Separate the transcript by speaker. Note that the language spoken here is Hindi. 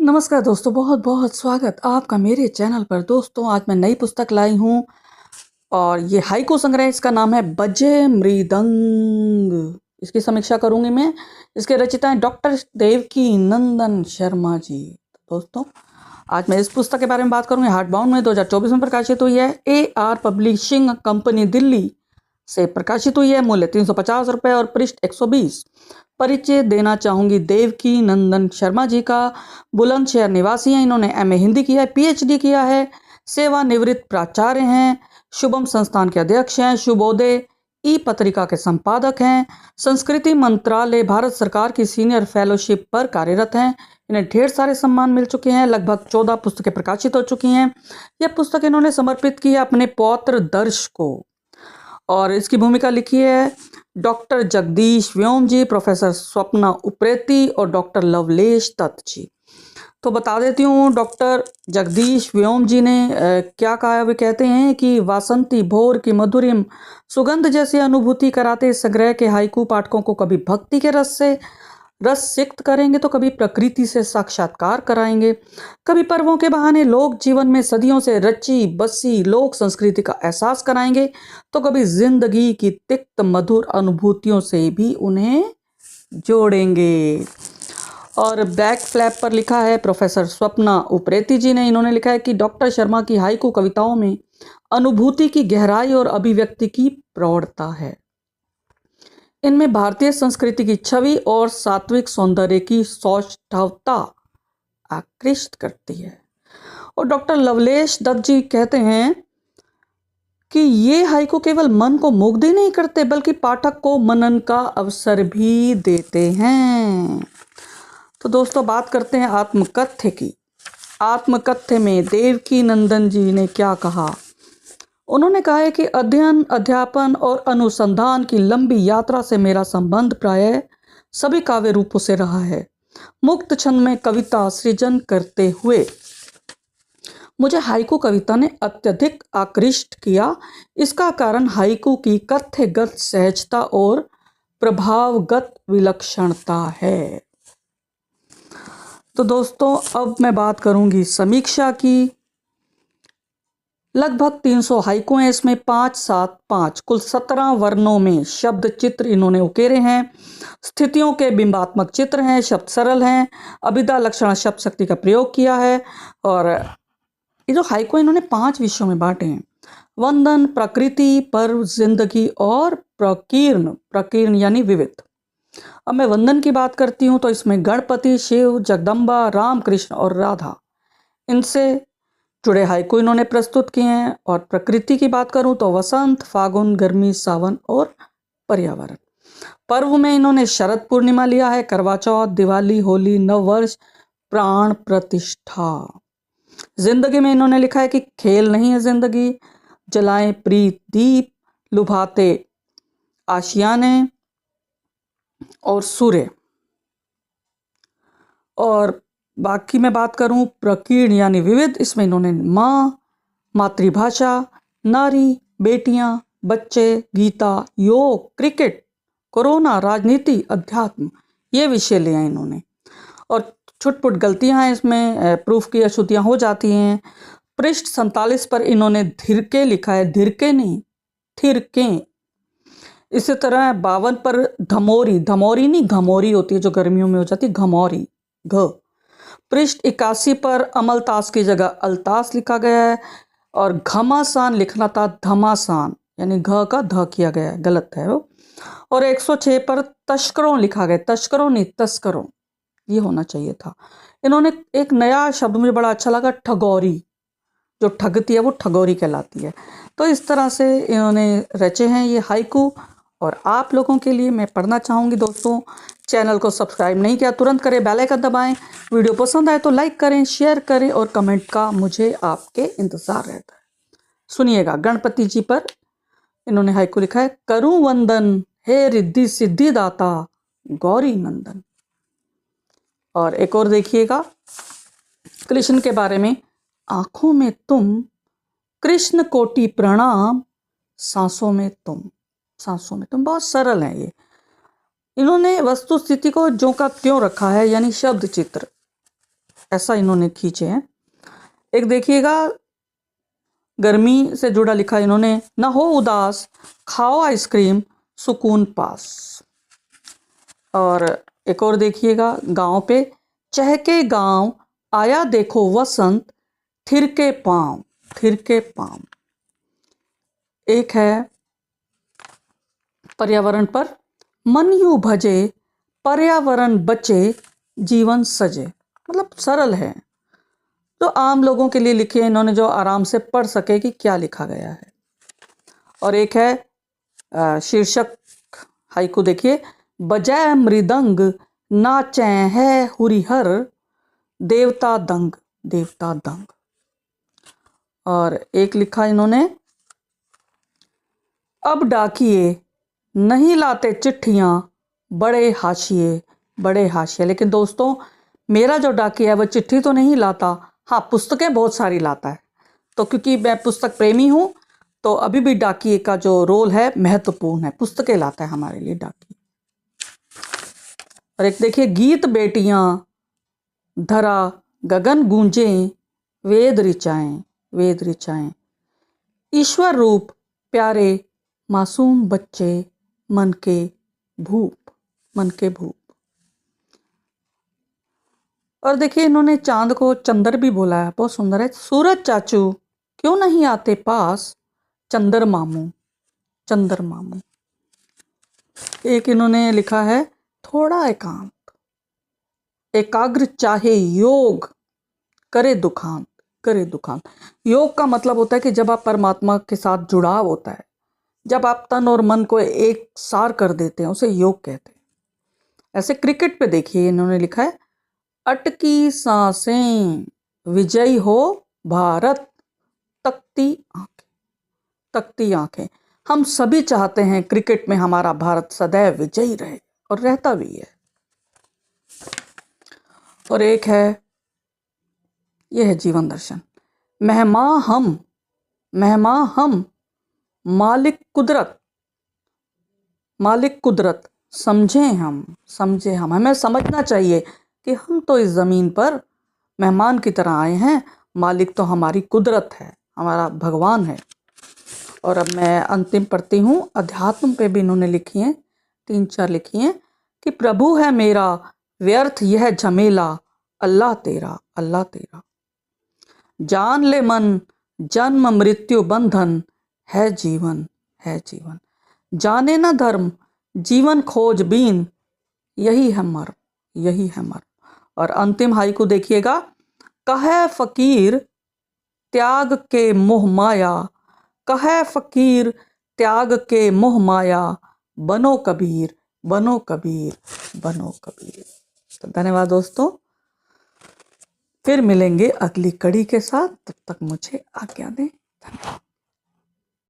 Speaker 1: नमस्कार दोस्तों, बहुत बहुत स्वागत आपका मेरे चैनल पर। दोस्तों, आज मैं नई पुस्तक लाई हूँ और ये हाइकू संग्रह, इसका नाम है बजे मृदंग। इसकी समीक्षा करूंगी मैं। इसके रचयिता हैं डॉक्टर देवकी नंदन शर्मा जी। दोस्तों, आज मैं इस पुस्तक के बारे में बात करूंगी। हार्डबाउंड में 2024 में प्रकाशित हुई है। AR पब्लिशिंग कंपनी दिल्ली से प्रकाशित हुई है। मूल्य 350 रुपये और पृष्ठ 120। परिचय देना चाहूँगी देवकी नंदन शर्मा जी का। बुलंदशहर निवासी हैं। इन्होंने MA हिंदी किया है, PhD किया है, सेवानिवृत्त प्राचार्य हैं, शुभम संस्थान के अध्यक्ष हैं, शुभोदय पत्रिका के संपादक हैं, संस्कृति मंत्रालय भारत सरकार की सीनियर फेलोशिप पर कार्यरत हैं। इन्हें ढेर सारे सम्मान मिल चुके हैं। लगभग 14 पुस्तकें प्रकाशित हो चुकी हैं। यह पुस्तक इन्होंने समर्पित की है अपने पौत्र दर्श को। और इसकी भूमिका लिखी है डॉक्टर जगदीश व्योम जी, प्रोफेसर स्वप्ना उप्रेती और डॉक्टर लवलेश दत्त जी। तो बता देती हूँ, डॉक्टर जगदीश व्योम जी ने क्या कहा है। वे कहते हैं कि वासंती भोर की मधुरिम सुगंध जैसी अनुभूति कराते इस संग्रह के हाइकू पाठकों को कभी भक्ति के रस सिक्त करेंगे, तो कभी प्रकृति से साक्षात्कार कराएंगे, कभी पर्वों के बहाने लोक जीवन में सदियों से रची बसी लोक संस्कृति का एहसास कराएंगे, तो कभी जिंदगी की तिक्त मधुर अनुभूतियों से भी उन्हें जोड़ेंगे। और बैक फ्लैप पर लिखा है प्रोफेसर स्वप्ना उप्रेती जी ने। इन्होंने लिखा है कि डॉक्टर शर्मा की हाइकू कविताओं में अनुभूति की गहराई और अभिव्यक्ति की प्रौढ़ता है। इनमें भारतीय संस्कृति की छवि और सात्विक सौंदर्य की सौष्ठवता आकृष्ट करती है। और डॉक्टर लवलेश दत्त जी कहते हैं कि ये हाइकू केवल मन को मुग्ध ही नहीं करते, बल्कि पाठक को मनन का अवसर भी देते हैं। तो दोस्तों, बात करते हैं आत्मकथ्य की। आत्मकथ्य में देवकी नंदन जी ने क्या कहा। उन्होंने कहा है कि अध्ययन, अध्यापन और अनुसंधान की लंबी यात्रा से मेरा संबंध प्रायः सभी काव्य रूपों से रहा है। मुक्त छंद में कविता सृजन करते हुए मुझे हाइकू कविता ने अत्यधिक आकृष्ट किया। इसका कारण हाइकू की कथ्यगत सहजता और प्रभावगत विलक्षणता है। तो दोस्तों, अब मैं बात करूंगी समीक्षा की। लगभग 300 हाइकू हैं इसमें। 5-7-5 कुल 17 वर्णों में शब्द चित्र इन्होंने उकेरे हैं। स्थितियों के बिंबात्मक चित्र हैं। शब्द सरल हैं। अभिधा लक्षण शब्द शक्ति का प्रयोग किया है। और ये जो हाइकू इन्होंने 5 विषयों में बांटे हैं: वंदन, प्रकृति, पर्व, जिंदगी और प्रकीर्ण। प्रकीर्ण यानी विविध। अब मैं वंदन की बात करती हूँ तो इसमें गणपति, शिव, जगदम्बा, राम, कृष्ण और राधा, इनसे जुड़े हाइकू इन्होंने प्रस्तुत किए हैं। और प्रकृति की बात करूं तो वसंत, फागुन, गर्मी, सावन और पर्यावरण। पर्व में इन्होंने शरद पूर्णिमा लिया है, करवा चौथ, दिवाली, होली, नववर्ष, प्राण प्रतिष्ठा। जिंदगी में इन्होंने लिखा है कि खेल नहीं है जिंदगी, जलाएं प्रीत दीप, लुभाते आशियाने और सूर्य। और बाकी मैं बात करूं प्रकीर्ण यानी विविध, इसमें इन्होंने माँ, मातृभाषा, नारी, बेटियां, बच्चे, गीता, योग, क्रिकेट, कोरोना, राजनीति, अध्यात्म, ये विषय लिया इन्होंने। और छुटपुट गलतियां हैं इसमें, प्रूफ की अशुद्धियां हो जाती हैं। पृष्ठ 47 पर इन्होंने धिरके लिखा है, धिरके नहीं, थिरके। इसी तरह 52 पर घमौरी, धमौरी नहीं घमौरी होती है जो गर्मियों में हो जाती है, घमौरी, घ। पृष्ठ 81 पर अमलतास की जगह अल्तास लिखा गया है। और घमासान लिखना था धमासान, यानी घ का ध किया गया है, गलत है वो। और 106 पर तस्करों लिखा गया, तस्करों नहीं तस्करों, ये होना चाहिए था। इन्होंने एक नया शब्द मुझे बड़ा अच्छा लगा, ठगौरी। जो ठगती है वो ठगौरी कहलाती है। तो इस तरह से इन्होंने रचे हैं ये हाइकू। और आप लोगों के लिए मैं पढ़ना चाहूँगी। दोस्तों, चैनल को सब्सक्राइब नहीं किया तुरंत करें, बेल आइकन दबाएं। वीडियो पसंद आए तो लाइक करें, शेयर करें और कमेंट का मुझे आपके इंतज़ार रहता है। सुनिएगा, गणपति जी पर इन्होंने हाइकू लिखा है, करूं वंदन हे रिद्धि सिद्धि दाता गौरी नंदन। और एक और देखिएगा कृष्ण के बारे में, आंखों में तुम, कृष्ण कोटि प्रणाम, सांसों में तुम, सांसों में तुम। बहुत सरल है ये। इन्होंने वस्तु स्थिति को ज्यों का त्यों रखा है, यानी शब्द चित्र ऐसा इन्होंने खींचे हैं। एक देखिएगा, गर्मी से जुड़ा लिखा इन्होंने, न हो उदास, खाओ आइसक्रीम, सुकून पास। और एक और देखिएगा, गांव पे, चहके गांव, आया देखो वसंत, थिरके पांव, थिरके पांव। एक है पर्यावरण पर, मन यूं भजे, पर्यावरण बचे, जीवन सजे। मतलब सरल है, तो आम लोगों के लिए लिखे इन्होंने, जो आराम से पढ़ सके कि क्या लिखा गया है। और एक है शीर्षक हाइकू देखिए, बजाय मृदंग, नाचे है हुरिहर, देवता दंग, देवता दंग। और एक लिखा इन्होंने, अब डाकिए नहीं लाते चिट्ठियां, बड़े हाशिए, बड़े हाशिए। लेकिन दोस्तों, मेरा जो डाकिया है वह चिट्ठी तो नहीं लाता, हाँ पुस्तकें बहुत सारी लाता है। तो क्योंकि मैं पुस्तक प्रेमी हूँ, तो अभी भी डाकिए का जो रोल है महत्वपूर्ण है, पुस्तकें लाता है हमारे लिए डाकिया। और एक देखिए, गीत बेटियां, धरा गगन गूंजे, वेद ऋचाएं, वेद ऋचाएं। ईश्वर रूप प्यारे, मासूम बच्चे, मन के भूप, मन के भूप। और देखिए, इन्होंने चांद को चंदर भी बोला है, बहुत सुंदर है। सूरज चाचू क्यों नहीं आते पास, चंदर मामू, चंदर मामू। एक इन्होंने लिखा है, थोड़ा एकांत, एकाग्र चाहे योग, करे दुखांत, करे दुखांत। योग का मतलब होता है कि जब आप परमात्मा के साथ जुड़ाव होता है, जब आप तन और मन को एक सार कर देते हैं, उसे योग कहते हैं। ऐसे क्रिकेट पे देखिए, इन्होंने लिखा है, अटकी सांसें, विजयी हो भारत, तकती आंखें, तकती आंखें। हम सभी चाहते हैं क्रिकेट में हमारा भारत सदैव विजयी रहे, और रहता भी है। और एक है, यह है जीवन दर्शन, मेहमान हम, मेहमान हम, मालिक कुदरत, मालिक कुदरत, समझे हम, समझे हम। हमें समझना चाहिए कि हम तो इस ज़मीन पर मेहमान की तरह आए हैं, मालिक तो हमारी कुदरत है, हमारा भगवान है। और अब मैं अंतिम पढ़ती हूँ, अध्यात्म पे भी इन्होंने लिखी हैं, 3-4 लिखी हैं, कि प्रभु है मेरा, व्यर्थ यह झमेला, अल्लाह तेरा, अल्लाह तेरा। जान ले मन, जन्म मृत्यु बंधन, है जीवन, है जीवन। जाने न धर्म, जीवन खोज बीन, यही है मर्म, यही है मर्म। और अंतिम हाइकू देखिएगा, कहे फकीर त्याग के मोह माया, कहे फकीर त्याग के मोह माया, बनो कबीर, बनो कबीर, बनो कबीर। तो धन्यवाद दोस्तों, फिर मिलेंगे अगली कड़ी के साथ, तब तक मुझे आज्ञा दें। धन्यवाद।